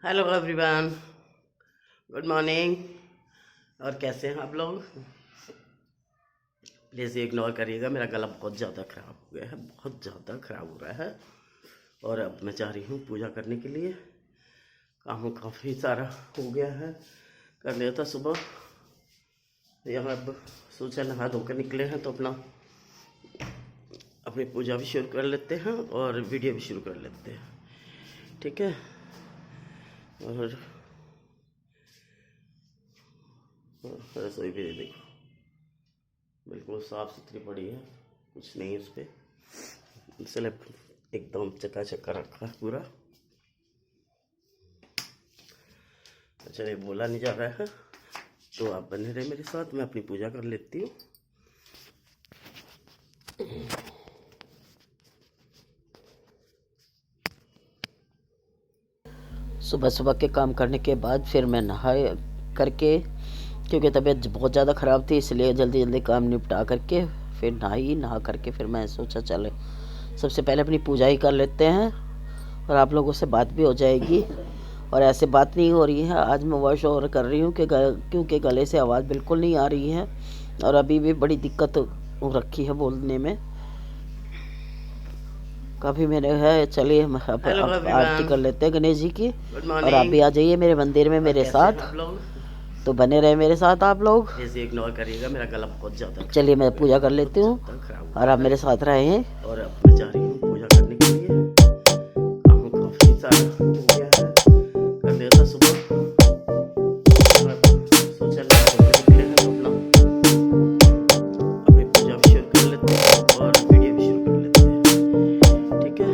Hello everyone, good morning. और कैसे हैं आप लोग? प्लीज़ इग्नोर करिएगा, मेरा गला बहुत ज़्यादा ख़राब हो गया है, बहुत ज़्यादा ख़राब हो रहा है। और अब मैं जा रही हूँ पूजा करने के लिए। काम काफ़ी सारा हो गया है, कर लिया था सुबह। यहाँ अब सोचा नहा धोकर निकले हैं तो अपनी पूजा भी शुरू कर लेते हैं और वीडियो भी शुरू कर लेते हैं, ठीक है। और रसोई भी देखो, बिल्कुल साफ़ सुथरी पड़ी है, कुछ नहीं उस पर, स्लैब एकदम चकाचक रखा है पूरा। चलिए, बोला नहीं जा रहा है तो आप बने रहे मेरे साथ, मैं अपनी पूजा कर लेती हूँ। सुबह सुबह के काम करने के बाद फिर मैं नहाए करके, क्योंकि तबीयत बहुत ज़्यादा ख़राब थी, इसलिए जल्दी जल्दी काम निपटा करके फिर नहा करके फिर मैं सोचा चले सबसे पहले अपनी पूजा ही कर लेते हैं और आप लोगों से बात भी हो जाएगी। और ऐसे बात नहीं हो रही है, आज मैं वॉइस ओवर कर रही हूँ क्योंकि गले से आवाज़ बिल्कुल नहीं आ रही है और अभी भी बड़ी दिक्कत हो रखी है बोलने में काफ़ी मेरे है। चलिए हम आरती कर लेते हैं गणेश जी की, और आप भी आ जाइए मेरे मंदिर में मेरे साथ, तो बने रहे मेरे साथ आप लोग। इग्नोर करिएगा, मेरा गला बहुत ज़्यादा। चलिए मैं पूजा कर लेती हूँ और आप मेरे साथ रहे हैं। और अब मैं जा रही हूँ पूजा करने के लिए। काम काफ़ी सारा हो गया है, कर लिया था सुबह। सोचा निकले हैं तो अपनी पूजा भी शुरू कर लेते हैं और वीडियो भी शुरू कर लेते हैं, ठीक है।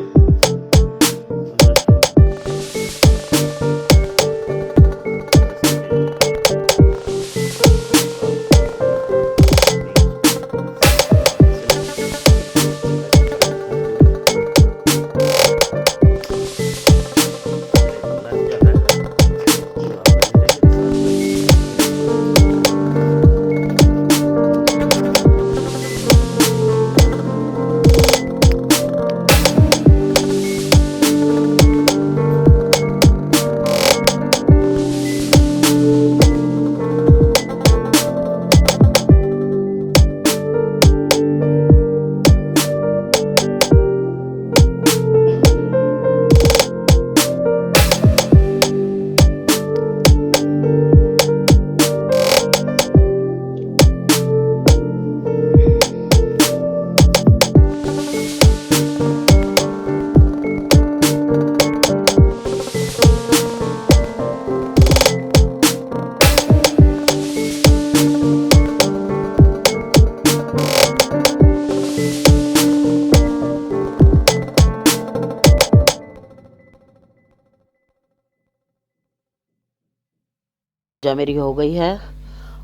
पूजा मेरी हो गई है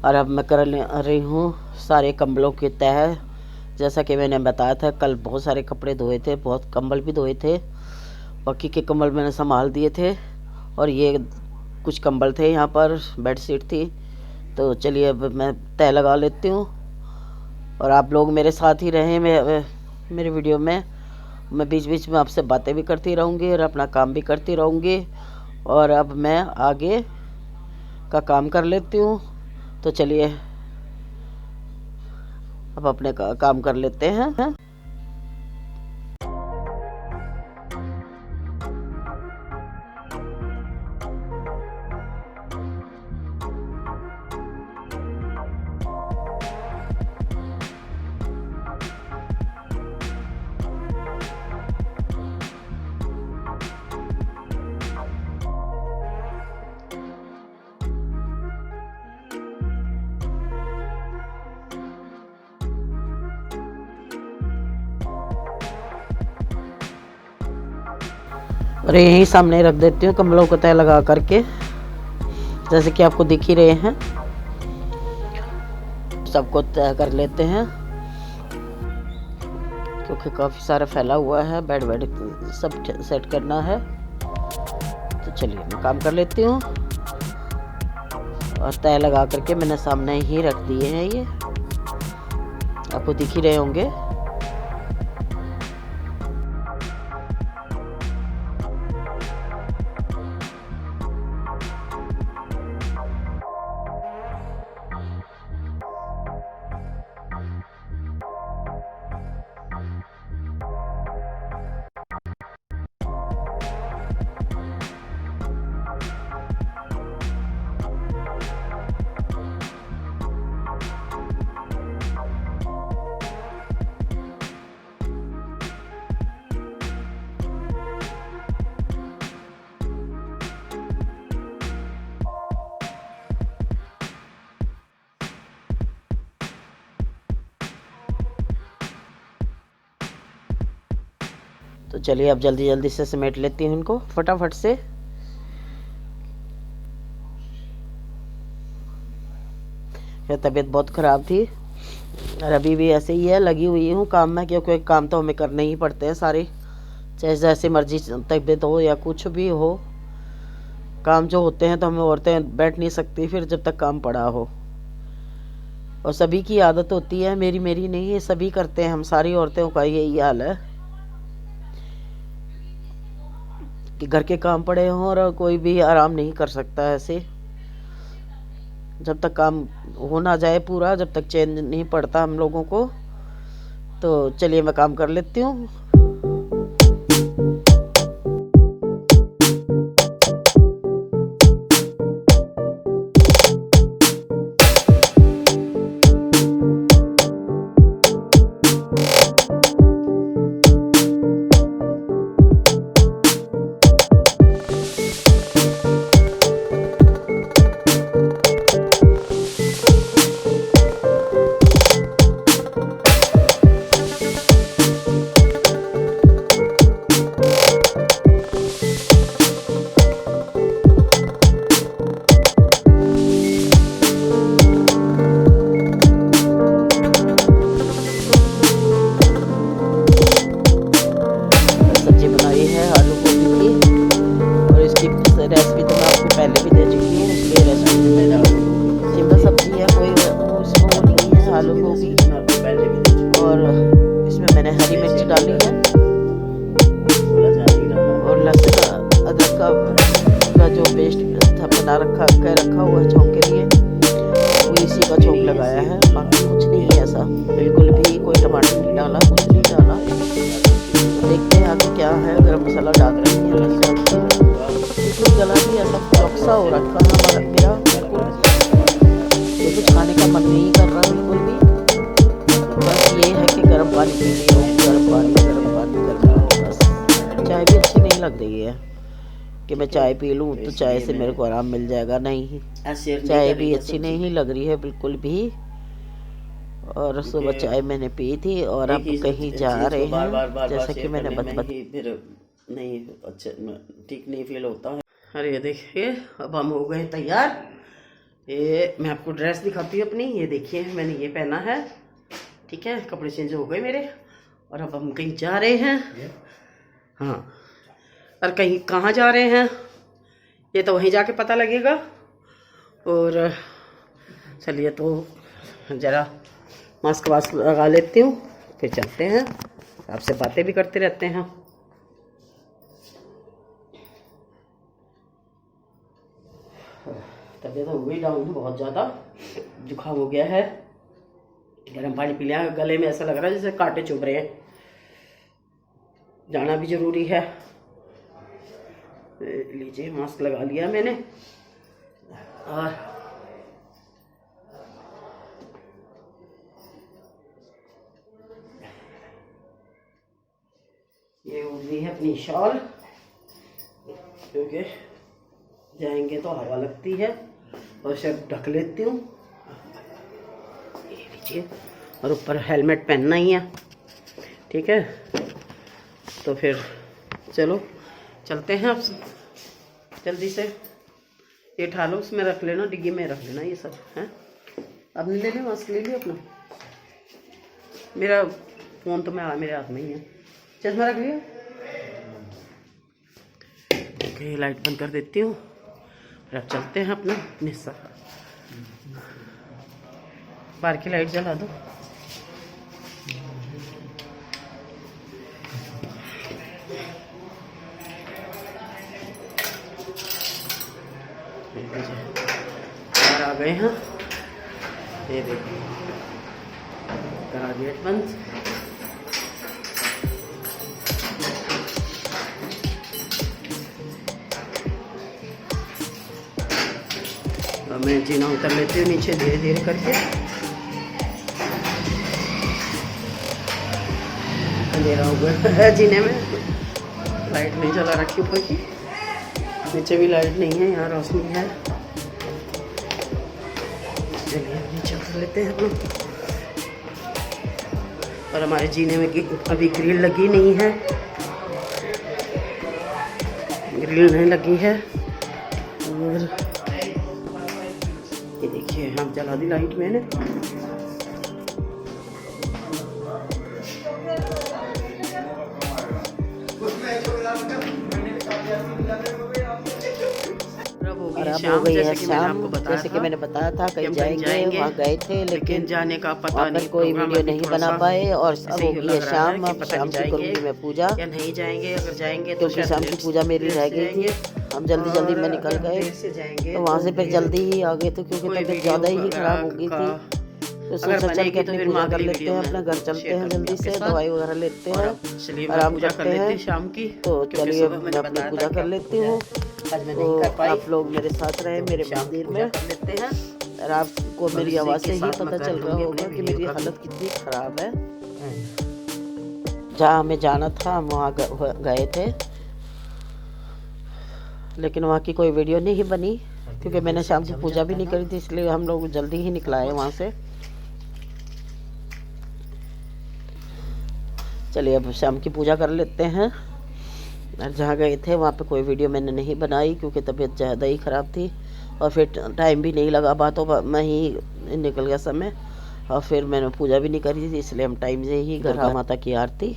और अब मैं कर रही हूँ सारे कंबलों की तह। जैसा कि मैंने बताया था, कल बहुत सारे कपड़े धोए थे, बहुत कंबल भी धोए थे, बाकी के कंबल मैंने संभाल दिए थे। और ये कुछ कंबल थे, यहाँ पर बेडशीट थी, तो चलिए अब मैं तह लगा लेती हूँ और आप लोग मेरे साथ ही रहें मेरे वीडियो में। मैं बीच बीच में आपसे बातें भी करती रहूँगी और अपना काम भी करती रहूँगी। और अब मैं आगे का काम कर लेती हूँ, तो चलिए अब अपने काम कर लेते हैं। और यहीं सामने रख देती हूँ कंबलों को तय लगा करके, जैसे कि आपको दिख ही रहे हैं। सबको तय कर लेते हैं क्योंकि काफ़ी सारा फैला हुआ है, बेड सब सेट करना है। तो चलिए मैं काम कर लेती हूँ और तय लगा करके मैंने सामने ही रख दिए हैं, ये आपको दिख ही रहे होंगे। तो चलिए अब जल्दी जल्दी से समेट लेती हूँ इनको फटाफट से। मेरी तबीयत बहुत ख़राब थी और अभी भी ऐसे ही है, लगी हुई हूँ काम में, क्योंकि काम तो हमें करने ही पड़ते हैं सारे, चाहे जैसे मर्जी तबीयत हो या कुछ भी हो। काम जो होते हैं तो हमें औरतें बैठ नहीं सकती फिर जब तक काम पड़ा हो। और सभी की आदत होती है, मेरी मेरी नहीं, ये सभी करते हैं, हम सारी औरतों का यही हाल है कि घर के काम पड़े हों और कोई भी आराम नहीं कर सकता ऐसे। जब तक काम हो ना जाए पूरा, जब तक चैन नहीं पड़ता हम लोगों को। तो चलिए मैं काम कर लेती हूँ। रेसिपी तो मैं आपको पहले भी दे चुकी हूँ, इसलिए रेसिपी में डालूंगी। सिंपल सब्जी है, कोई इसमें वो नहीं है, आलू गोभी और इसमें मैंने हरी मिर्च डाली है और लहसुन अदरक का जो पेस्ट बना रखा हुआ है छौंक के लिए, वो इसी का छौंक लगाया है। बाकी कुछ नहीं है ऐसा, बिल्कुल भी कोई टमाटर नहीं डाला, कुछ नहीं डाला। देखते हैं आगे क्या है। गरम मसाला डाल रही है, गला भी ऐसा चौकसा हो रखा है हमारा मेरा, बिल्कुल ये कुछ खाने का मन नहीं कर रहा बिल्कुल भी। बस ये है कि गर्म पानी पी लिया, गर्म पानी कर रहा हूँ बस। चाय भी अच्छी नहीं लग रही है कि मैं चाय पी लूँ तो चाय से मेरे को आराम मिल जाएगा, नहीं, चाय भी अच्छी नहीं लग रही है बिल्कुल भी। और सुबह चाय मैंने पी थी और अब कहीं जा रहे हैं, जैसा कि मैंने फिर नहीं अच्छा ठीक नहीं फील होता है। अरे ये देखिए अब हम हो गए तैयार। ये मैं आपको ड्रेस दिखाती हूँ अपनी, ये देखिए मैंने ये पहना है, ठीक है, कपड़े चेंज हो गए मेरे और अब हम कहीं जा रहे हैं। हाँ, और कहीं कहाँ जा रहे हैं ये तो वहीं जाके पता लगेगा। और चलिए तो ज़रा मास्क वास्क लगा लेती हूँ, फिर चलते हैं, आपसे बातें भी करते रहते हैं। तबीयत हो गई डाउन बहुत ज़्यादा, जुकाम हो गया है, गर्म पानी पी लिया, गले में ऐसा लग रहा है जैसे कांटे चुभ रहे हैं। जाना भी ज़रूरी है, लीजिए मास्क लगा लिया मैंने। और ये उड़नी है अपनी शॉल, क्योंकि जाएंगे तो हवा लगती है, और शर्ट ढक लेती हूँ, ये लीजिए, और ऊपर हेलमेट पहनना ही है, ठीक है। तो फिर चलो चलते हैं अब जल्दी से। ये उठा लो, उसमें रख लेना, डिग्गी में रख लेना, ये सब है। अब नहीं ले लिया, मास्क ले लिया अपना, मेरा फ़ोन तो मेरे हाथ में ही है, चश्मा रख लिया। ओके, लाइट बंद कर देती हूँ, अब चलते हैं अपना हिस्सा। बाहर की लाइट जला दो। बाहर आ गए हैं, ये देखिए करा गेट बंद। मैं जीना उतर लेती हूँ नीचे धीरे धीरे करके। अंधेरा हो गया है जीने में, लाइट नहीं जला रखी ऊपर की, नीचे भी लाइट नहीं है, यहाँ रोशनी है। चलिए नीचे उतर लेते हैं हम। और हमारे जीने में अभी ग्रिल लगी नहीं है, ग्रिल नहीं लगी है। और ये देखिए हम जला दी लाइट मैंने। अब हो गई है शाम, जैसे कि मैंने बताया था कहीं जाएंगे, वहाँ गए थे लेकिन जाने का पता नहीं, कोई वीडियो नहीं बना पाए। और अब हो गई है शाम, अब शाम की करूँगी मैं पूजा या नहीं जाएंगे। अगर जाएंगे क्योंकि शाम की पूजा मेरी रह गई थी, हम जल्दी में निकल गए तो वहाँ से फिर जल्दी ही आ गए थे क्योंकि तबीयत ज़्यादा ही खराब हो गई थी। तो सोचा चल के अपनी पूजा कर लेते हैं, अपना घर चलते हैं जल्दी से, दवाई वगैरह लेते हैं, आराम करते हैं शाम की। तो चलिए मैं अपनी पूजा कर लेती हूँ। तो आप लोग मेरे साथ रहे मेरे मंदिर में लेते हैं। और आपको मेरी आवाज़ से ही पता चल रहा होगा कि मेरी हालत कितनी ख़राब है। जहाँ हमें जाना था हम वहाँ गए थे, लेकिन वहाँ की कोई वीडियो नहीं बनी क्योंकि मैंने शाम की पूजा भी नहीं करी थी, इसलिए हम लोग जल्दी ही निकला है वहाँ से। चलिए अब शाम की पूजा कर लेते हैं। और जहाँ गए थे वहाँ पे कोई वीडियो मैंने नहीं बनाई क्योंकि तबीयत ज़्यादा ही ख़राब थी और फिर टाइम भी नहीं लगा, बातों में ही निकल गया समय। और फिर मैंने पूजा भी नहीं करी थी, इसलिए हम टाइम से ही दुर्गा माता की आरती,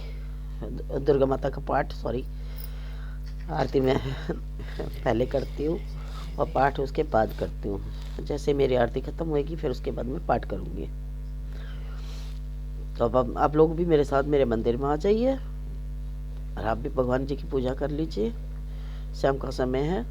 दुर्गा माता का पाठ, सॉरी, आरती मैं पहले करती हूँ और पाठ उसके बाद करती हूँ। जैसे मेरी आरती ख़त्म होएगी फिर उसके बाद मैं पाठ करूँगी। तो अब आप लोग भी मेरे साथ मेरे मंदिर में आ जाइए और आप भी भगवान जी की पूजा कर लीजिए। शाम का समय है।